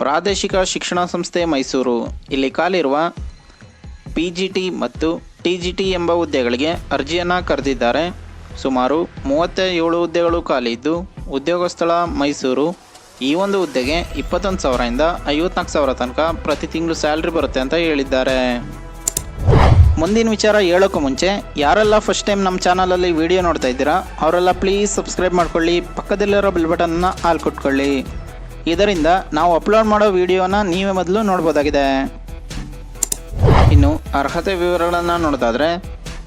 ಪ್ರಾದೇಶಿಕ ಶಿಕ್ಷಣ ಸಂಸ್ಥೆ ಮೈಸೂರು ಇಲ್ಲಿ ಖಾಲಿರುವ PGT ಮತ್ತು TGT ಎಂಬ ಹುದ್ದೆಗಳಿಗೆ ಅರ್ಜಿಯನ್ನು ಕರೆದಿದ್ದಾರೆ. ಸುಮಾರು 37 ಹುದ್ದೆಗಳು ಖಾಲಿ ಇದ್ದು ಉದ್ಯೋಗ ಸ್ಥಳ ಮೈಸೂರು. ಈ ಒಂದು ಹುದ್ದೆಗೆ 21,000ರಿಂದ 54,000 ತನಕ ಪ್ರತಿ ತಿಂಗಳು ಸ್ಯಾಲ್ರಿ ಬರುತ್ತೆ ಅಂತ ಹೇಳಿದ್ದಾರೆ. ಮುಂದಿನ ವಿಚಾರ ಹೇಳೋಕ್ಕೂ ಮುಂಚೆ ಯಾರೆಲ್ಲ ಫಸ್ಟ್ ಟೈಮ್ ನಮ್ಮ ಚಾನಲಲ್ಲಿ ವಿಡಿಯೋ ನೋಡ್ತಾ ಇದ್ದೀರಾ ಅವರೆಲ್ಲ ಪ್ಲೀಸ್ ಸಬ್ಸ್ಕ್ರೈಬ್ ಮಾಡ್ಕೊಳ್ಳಿ, ಪಕ್ಕದಲ್ಲಿರೋ ಬೆಲ್ ಬಟನ್ನ ಆಲ್ ಕೊಟ್ಕೊಳ್ಳಿ. ಇದರಿಂದ ನಾವು ಅಪ್ಲೋಡ್ ಮಾಡೋ ವಿಡಿಯೋನ ನೀವೇ ಮೊದಲು ನೋಡ್ಬೋದಾಗಿದೆ. ಇನ್ನು ಅರ್ಹತೆ ವಿವರಗಳನ್ನು ನೋಡೋದಾದರೆ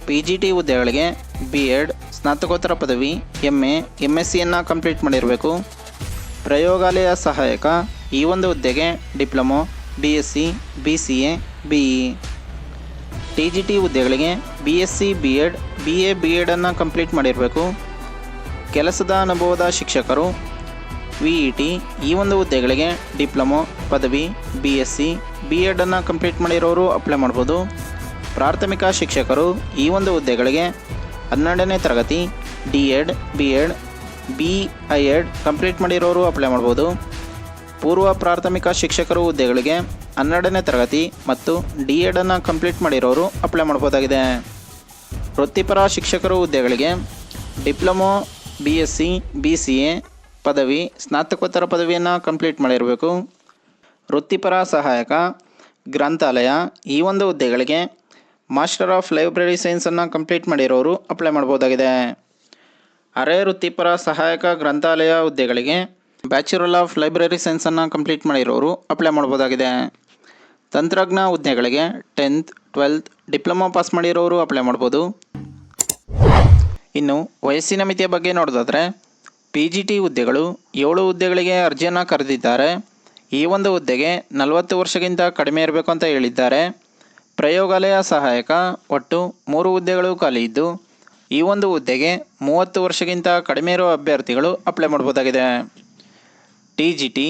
PGT ಹುದ್ದೆಗಳಿಗೆ B.Ed, ಸ್ನಾತಕೋತ್ತರ ಪದವಿ, MA, MSCಯನ್ನು ಕಂಪ್ಲೀಟ್ ಮಾಡಿರಬೇಕು. ಪ್ರಯೋಗಾಲಯ ಸಹಾಯಕ ಈ ಒಂದು ಹುದ್ದೆಗೆ diploma, BSc, BCA, BE. TGT ಹುದ್ದೆಗಳಿಗೆ BSc, B.Ed, BA, B.Edನ್ನು ಕಂಪ್ಲೀಟ್ ಮಾಡಿರಬೇಕು. ಕೆಲಸದ ಅನುಭವದ ಶಿಕ್ಷಕರು VET ಈ ಒಂದು ಹುದ್ದೆಗಳಿಗೆ ಡಿಪ್ಲೊಮೊ, ಪದವಿ, BSc, B.Edನ್ನು ಕಂಪ್ಲೀಟ್ ಮಾಡಿರೋರು ಅಪ್ಲೈ ಮಾಡ್ಬೋದು. ಪ್ರಾಥಮಿಕ ಶಿಕ್ಷಕರು ಈ ಒಂದು ಹುದ್ದೆಗಳಿಗೆ 12ನೇ ತರಗತಿ D.Ed, B.Ed, B.Ed ಕಂಪ್ಲೀಟ್ ಮಾಡಿರೋರು ಅಪ್ಲೈ ಮಾಡ್ಬೋದು. ಪೂರ್ವ ಪ್ರಾಥಮಿಕ ಶಿಕ್ಷಕರು ಹುದ್ದೆಗಳಿಗೆ 12ನೇ ತರಗತಿ ಮತ್ತು D.Edನ್ನು ಕಂಪ್ಲೀಟ್ ಮಾಡಿರೋರು ಅಪ್ಲೈ ಮಾಡ್ಬೋದಾಗಿದೆ. ವೃತ್ತಿಪರ ಶಿಕ್ಷಕರು ಹುದ್ದೆಗಳಿಗೆ ಡಿಪ್ಲೊಮೊ, BSc, BCA, ಪದವಿ, ಸ್ನಾತಕೋತ್ತರ ಪದವಿಯನ್ನು ಕಂಪ್ಲೀಟ್ ಮಾಡಿರಬೇಕು. ವೃತ್ತಿಪರ ಸಹಾಯಕ ಗ್ರಂಥಾಲಯ ಈ ಒಂದು ಹುದ್ದೆಗಳಿಗೆ ಮಾಸ್ಟರ್ ಆಫ್ ಲೈಬ್ರರಿ ಸೈನ್ಸನ್ನು ಕಂಪ್ಲೀಟ್ ಮಾಡಿರೋರು ಅಪ್ಲೈ ಮಾಡ್ಬೋದಾಗಿದೆ. ಅರೆ ವೃತ್ತಿಪರ ಸಹಾಯಕ ಗ್ರಂಥಾಲಯ ಹುದ್ದೆಗಳಿಗೆ ಬ್ಯಾಚುಲರ್ ಆಫ್ ಲೈಬ್ರರಿ ಸೈನ್ಸನ್ನು ಕಂಪ್ಲೀಟ್ ಮಾಡಿರೋರು ಅಪ್ಲೈ ಮಾಡ್ಬೋದಾಗಿದೆ. ತಂತ್ರಜ್ಞ ಹುದ್ದೆಗಳಿಗೆ 10th, 12th ಡಿಪ್ಲೊಮೊ ಪಾಸ್ ಮಾಡಿರೋರು ಅಪ್ಲೈ ಮಾಡ್ಬೋದು. ಇನ್ನು ವಯಸ್ಸಿನ ಮಿತಿಯ ಬಗ್ಗೆ ನೋಡೋದಾದರೆ PGT ಹುದ್ದೆಗಳು 7 ಹುದ್ದೆಗಳಿಗೆ ಅರ್ಜಿಯನ್ನು ಕರೆದಿದ್ದಾರೆ. ಈ ಒಂದು ಹುದ್ದೆಗೆ 40 ವರ್ಷಕ್ಕಿಂತ ಕಡಿಮೆ ಇರಬೇಕು ಅಂತ ಹೇಳಿದ್ದಾರೆ. ಪ್ರಯೋಗಾಲಯ ಸಹಾಯಕ ಒಟ್ಟು 3 ಹುದ್ದೆಗಳು ಖಾಲಿ ಇದ್ದು ಈ ಒಂದು ಹುದ್ದೆಗೆ 30 ವರ್ಷಕ್ಕಿಂತ ಕಡಿಮೆ ಇರುವ ಅಭ್ಯರ್ಥಿಗಳು ಅಪ್ಲೈ ಮಾಡ್ಬೋದಾಗಿದೆ. TGT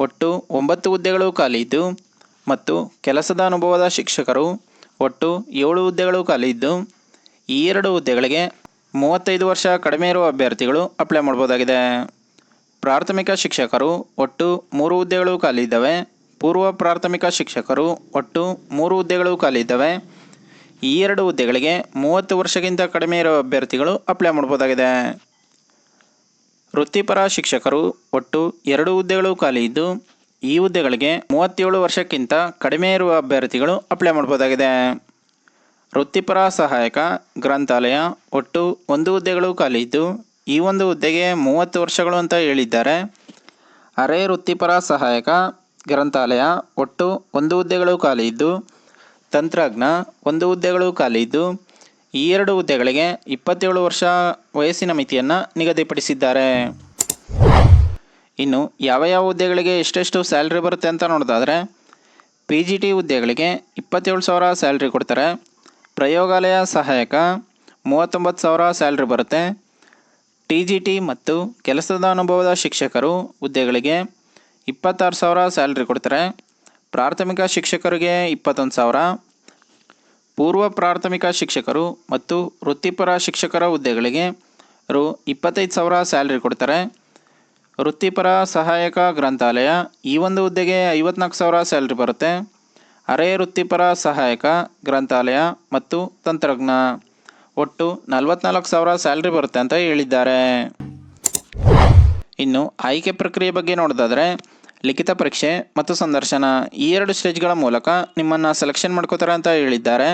ಒಟ್ಟು 9 ಹುದ್ದೆಗಳು ಖಾಲಿ ಇದ್ದು ಮತ್ತು ಕೆಲಸದ ಅನುಭವದ ಶಿಕ್ಷಕರು ಒಟ್ಟು 7 ಹುದ್ದೆಗಳು ಖಾಲಿ ಇದ್ದು ಈ 2 ಹುದ್ದೆಗಳಿಗೆ 35 ವರ್ಷ ಕಡಿಮೆ ಇರುವ ಅಭ್ಯರ್ಥಿಗಳು ಅಪ್ಲೈ ಮಾಡ್ಬೋದಾಗಿದೆ. ಪ್ರಾಥಮಿಕ ಶಿಕ್ಷಕರು ಒಟ್ಟು 3 ಹುದ್ದೆಗಳು ಖಾಲಿ ಇದ್ದಾವೆ. ಪೂರ್ವ ಪ್ರಾಥಮಿಕ ಶಿಕ್ಷಕರು ಒಟ್ಟು 3 ಹುದ್ದೆಗಳು ಖಾಲಿ ಇದ್ದಾವೆ. ಈ 2 ಹುದ್ದೆಗಳಿಗೆ 30 ವರ್ಷಕ್ಕಿಂತ ಕಡಿಮೆ ಇರುವ ಅಭ್ಯರ್ಥಿಗಳು ಅಪ್ಲೈ ಮಾಡ್ಬೋದಾಗಿದೆ. ವೃತ್ತಿಪರ ಶಿಕ್ಷಕರು ಒಟ್ಟು 2 ಹುದ್ದೆಗಳು ಖಾಲಿ ಇದ್ದು ಈ ಹುದ್ದೆಗಳಿಗೆ 37 ವರ್ಷಕ್ಕಿಂತ ಕಡಿಮೆ ಇರುವ ಅಭ್ಯರ್ಥಿಗಳು ಅಪ್ಲೈ ಮಾಡ್ಬೋದಾಗಿದೆ. ವೃತ್ತಿಪರ ಸಹಾಯಕ ಗ್ರಂಥಾಲಯ ಒಟ್ಟು 1 ಹುದ್ದೆಗಳು ಖಾಲಿ ಇದ್ದು ಈ ಒಂದು ಹುದ್ದೆಗೆ 30 ವರ್ಷಗಳು ಅಂತ ಹೇಳಿದ್ದಾರೆ. ಅರೆ ವೃತ್ತಿಪರ ಸಹಾಯಕ ಗ್ರಂಥಾಲಯ ಒಟ್ಟು 1 ಹುದ್ದೆಗಳು ಖಾಲಿ ಇದ್ದು ತಂತ್ರಜ್ಞ 1 ಹುದ್ದೆಗಳು ಖಾಲಿ ಇದ್ದು ಈ 2 ಹುದ್ದೆಗಳಿಗೆ 27 ವರ್ಷ ವಯಸ್ಸಿನ ಮಿತಿಯನ್ನು ನಿಗದಿಪಡಿಸಿದ್ದಾರೆ. ಇನ್ನು ಯಾವ ಹುದ್ದೆಗಳಿಗೆ ಎಷ್ಟೆಷ್ಟು ಸ್ಯಾಲ್ರಿ ಬರುತ್ತೆ ಅಂತ ನೋಡೋದಾದರೆ PGT ಹುದ್ದೆಗಳಿಗೆ 27,000 ಸ್ಯಾಲ್ರಿ ಕೊಡ್ತಾರೆ. ಪ್ರಯೋಗಾಲಯ ಸಹಾಯಕ 39,000 ಸ್ಯಾಲ್ರಿ ಬರುತ್ತೆ. TGT ಮತ್ತು ಕೆಲಸದ ಅನುಭವದ ಶಿಕ್ಷಕರು ಹುದ್ದೆಗಳಿಗೆ 26,000 ಸ್ಯಾಲ್ರಿ ಕೊಡ್ತಾರೆ. ಪ್ರಾಥಮಿಕ ಶಿಕ್ಷಕರಿಗೆ 21,000. ಪೂರ್ವ ಪ್ರಾಥಮಿಕ ಶಿಕ್ಷಕರು ಮತ್ತು ವೃತ್ತಿಪರ ಶಿಕ್ಷಕರ ಹುದ್ದೆಗಳಿಗೆ ರು 25,000 ಸ್ಯಾಲ್ರಿ ಕೊಡ್ತಾರೆ. ವೃತ್ತಿಪರ ಸಹಾಯಕ ಗ್ರಂಥಾಲಯ ಈ ಒಂದು ಹುದ್ದೆಗೆ 54,000 ಸ್ಯಾಲ್ರಿ ಬರುತ್ತೆ. ಅರೆ ವೃತ್ತಿಪರ ಸಹಾಯಕ ಗ್ರಂಥಾಲಯ ಮತ್ತು ತಂತ್ರಜ್ಞ ಒಟ್ಟು 44,000 ಸ್ಯಾಲ್ರಿ ಬರುತ್ತೆ ಅಂತ ಹೇಳಿದ್ದಾರೆ. ಇನ್ನು ಆಯ್ಕೆ ಪ್ರಕ್ರಿಯೆ ಬಗ್ಗೆ ನೋಡೋದಾದರೆ ಲಿಖಿತ ಪರೀಕ್ಷೆ ಮತ್ತು ಸಂದರ್ಶನ ಈ 2 ಸ್ಟೇಜ್ಗಳ ಮೂಲಕ ನಿಮ್ಮನ್ನು ಸೆಲೆಕ್ಷನ್ ಮಾಡ್ಕೋತಾರೆ ಅಂತ ಹೇಳಿದ್ದಾರೆ.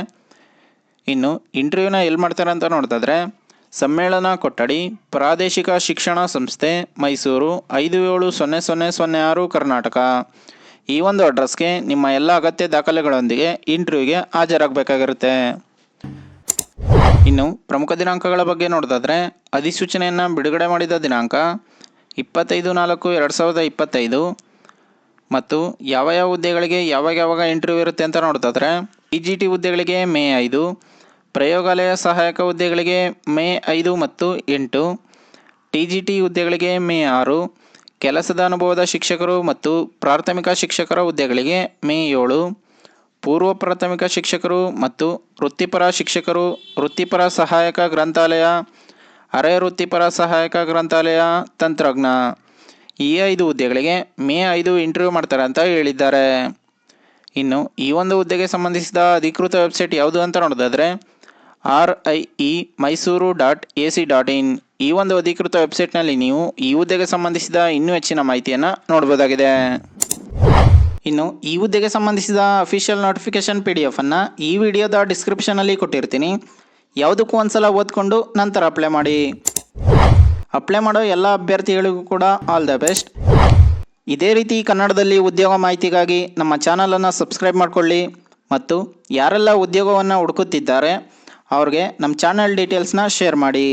ಇನ್ನು ಇಂಟರ್ವ್ಯೂನ ಎಲ್ಲಿ ಮಾಡ್ತಾರೆ ಅಂತ ನೋಡೋದಾದರೆ ಸಮ್ಮೇಳನ ಕೊಠಡಿ, ಪ್ರಾದೇಶಿಕ ಶಿಕ್ಷಣ ಸಂಸ್ಥೆ, ಮೈಸೂರು 570006 ಕರ್ನಾಟಕ. ಈ ಒಂದು ಅಡ್ರೆಸ್ಗೆ ನಿಮ್ಮ ಎಲ್ಲ ಅಗತ್ಯ ದಾಖಲೆಗಳೊಂದಿಗೆ ಇಂಟರ್ವ್ಯೂಗೆ ಹಾಜರಾಗಬೇಕಾಗಿರುತ್ತೆ. ಇನ್ನು ಪ್ರಮುಖ ದಿನಾಂಕಗಳ ಬಗ್ಗೆ ನೋಡೋದಾದರೆ ಅಧಿಸೂಚನೆಯನ್ನು ಬಿಡುಗಡೆ ಮಾಡಿದ ದಿನಾಂಕ 25/4/2025 ಮತ್ತು ಯಾವ ಹುದ್ದೆಗಳಿಗೆ ಯಾವಾಗ ಇಂಟರ್ವ್ಯೂ ಇರುತ್ತೆ ಅಂತ ನೋಡೋದಾದರೆ PGT ಹುದ್ದೆಗಳಿಗೆ ಮೇ 5, ಪ್ರಯೋಗಾಲಯ ಸಹಾಯಕ ಹುದ್ದೆಗಳಿಗೆ ಮೇ 5 ಮತ್ತು 8, TGT ಹುದ್ದೆಗಳಿಗೆ ಮೇ 6, ಕೆಲಸದ ಅನುಭವದ ಶಿಕ್ಷಕರು ಮತ್ತು ಪ್ರಾಥಮಿಕ ಶಿಕ್ಷಕರ ಹುದ್ದೆಗಳಿಗೆ ಮೇ 7, ಪೂರ್ವ ಪ್ರಾಥಮಿಕ ಶಿಕ್ಷಕರು ಮತ್ತು ವೃತ್ತಿಪರ ಶಿಕ್ಷಕರು, ವೃತ್ತಿಪರ ಸಹಾಯಕ ಗ್ರಂಥಾಲಯ, ಅರೆ ವೃತ್ತಿಪರ ಸಹಾಯಕ ಗ್ರಂಥಾಲಯ, ತಂತ್ರಜ್ಞ ಈ 5 ಹುದ್ದೆಗಳಿಗೆ ಮೇ 5 ಇಂಟರ್ವ್ಯೂ ಮಾಡ್ತಾರೆ ಅಂತ ಹೇಳಿದ್ದಾರೆ. ಇನ್ನು ಈ ಒಂದು ಹುದ್ದೆಗೆ ಸಂಬಂಧಿಸಿದ ಅಧಿಕೃತ ವೆಬ್ಸೈಟ್ ಯಾವುದು ಅಂತ ನೋಡೋದಾದರೆ RIE-Mysuru.ac.in ಈ ಒಂದು ಅಧಿಕೃತ ವೆಬ್ಸೈಟ್ನಲ್ಲಿ ನೀವು ಈ ಹುದ್ದೆಗೆ ಸಂಬಂಧಿಸಿದ ಇನ್ನೂ ಹೆಚ್ಚಿನ ಮಾಹಿತಿಯನ್ನು ನೋಡ್ಬೋದಾಗಿದೆ. ಇನ್ನು ಈ ಹುದ್ದೆಗೆ ಸಂಬಂಧಿಸಿದ ಅಫಿಷಿಯಲ್ ನೋಟಿಫಿಕೇಶನ್ PDF ಅನ್ನು ಈ ವಿಡಿಯೋದ ಡಿಸ್ಕ್ರಿಪ್ಷನಲ್ಲಿ ಕೊಟ್ಟಿರ್ತೀನಿ. ಯಾವುದಕ್ಕೂ ಒಂದ್ಸಲ ಓದ್ಕೊಂಡು ನಂತರ ಅಪ್ಲೈ ಮಾಡಿ. ಅಪ್ಲೈ ಮಾಡೋ ಎಲ್ಲ ಅಭ್ಯರ್ಥಿಗಳಿಗೂ ಕೂಡ ಆಲ್ ದ ಬೆಸ್ಟ್. ಇದೇ ರೀತಿ ಕನ್ನಡದಲ್ಲಿ ಉದ್ಯೋಗ ಮಾಹಿತಿಗಾಗಿ ನಮ್ಮ ಚಾನಲನ್ನು ಸಬ್ಸ್ಕ್ರೈಬ್ ಮಾಡಿಕೊಳ್ಳಿ ಮತ್ತು ಯಾರೆಲ್ಲ ಉದ್ಯೋಗವನ್ನು ಹುಡುಕುತ್ತಿದ್ದಾರೆ ಅವ್ರಿಗೆ ನಮ್ಮ ಚಾನಲ್ ಡೀಟೇಲ್ಸ್ನ ಶೇರ್ ಮಾಡಿ.